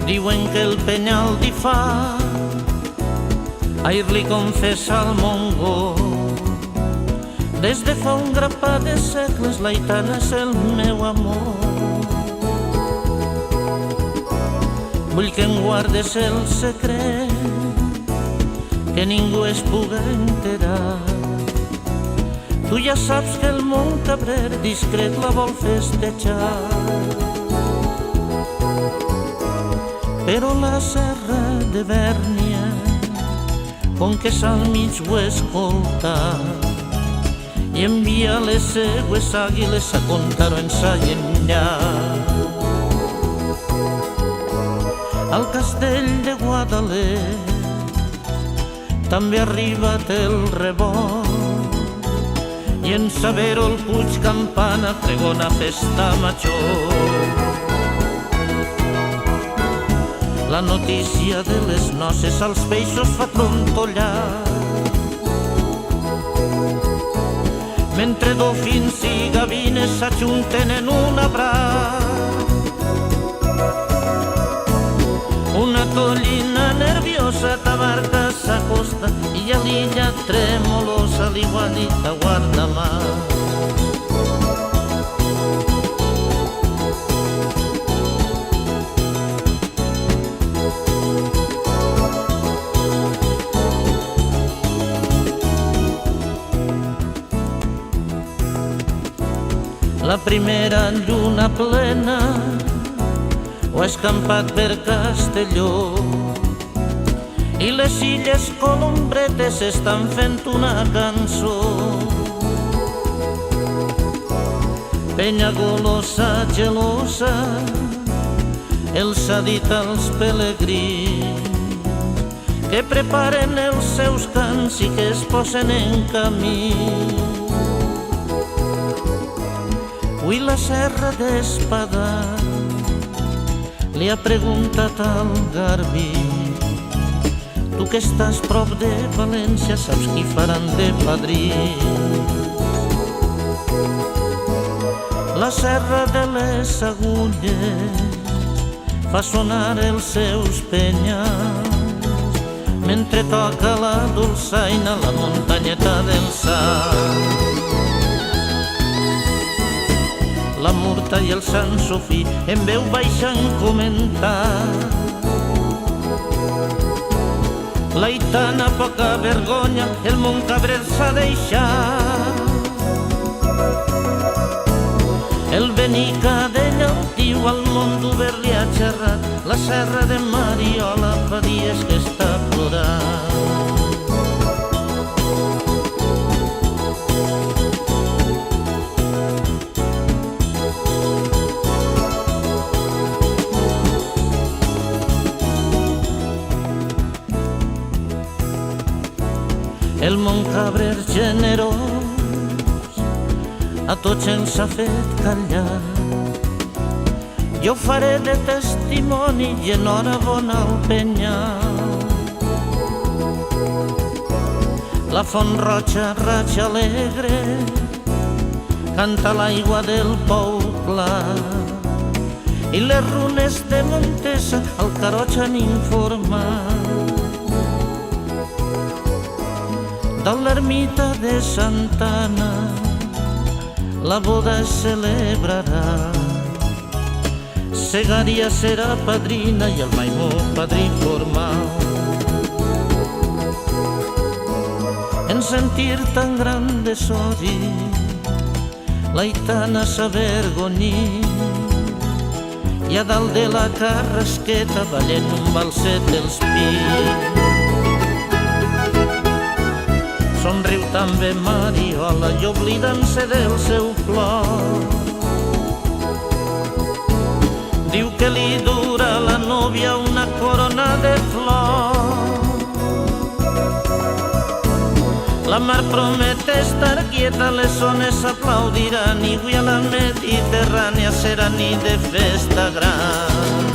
Diuen que el penyal di fa ahir li confessa al Montgó. Des de fa un grapat de segles l'Aitana és el meu amor. Vull que em guardes el secret, que ningú es puga enterar. Tu ja saps que el Montcabrer discret la vol festejar, però la serra de Bèrnia, com que s'al mig ho escolta, i envia les seues àguiles a contar-ho ençà i enllà. Al castell de Guadalet també ha arribat el rebot, i en saber-ho el Puig Campana pregona festa major. La notícia de les noces als peixos fa trontollar, mentre dofins i gavines s'ajunten en un abraç. Una tollina nerviosa tabarca s'acosta i a l'illa tremolosa l'igualita guarda mà. La primera lluna plena ho ha escampat per Castelló, i les illes colombretes estan fent una cançó. Penya golosa, gelosa, els ha dit als pelegrins que preparen els seus cants i que es posen en camí. Avui la serra d'Espadà li ha preguntat al Garbí: tu que estàs prop de València, saps qui faran de padrí? La serra de les Agulles fa sonar els seus penyals mentre toca la dolçaina la muntanyeta del Sal. La Murta i el Sant Sofí en veu baixa han comentat: l'Aitana, poca vergonya, el Montcabrer s'ha deixat. El Benica de Llautiu al món d'Obert li ha xerrat, la serra de Mariola fa dies que està plorant. El Montcabrer generós a tots ens ha fet callar. Jo faré de testimoni i enhorabona al penyal. La Font Roja raja alegre canta l'aigua del Pou clar, i les runes de Montesa al Carroig han informat. De l'ermita de Santa Anna la boda es celebrarà. Segaria serà padrina i el Maimó padrí formal. En sentir tan gran desori l'Aitana s'avergonyí, i a dalt de la carrasqueta ballen un balset dels pins. Somriu també Mariola i oblidant-se del seu plor. Diu que li dura la núvia una corona de flor. La mar promet estar quieta, les ones aplaudiran i avui a la Mediterrània serà nit de festa gran.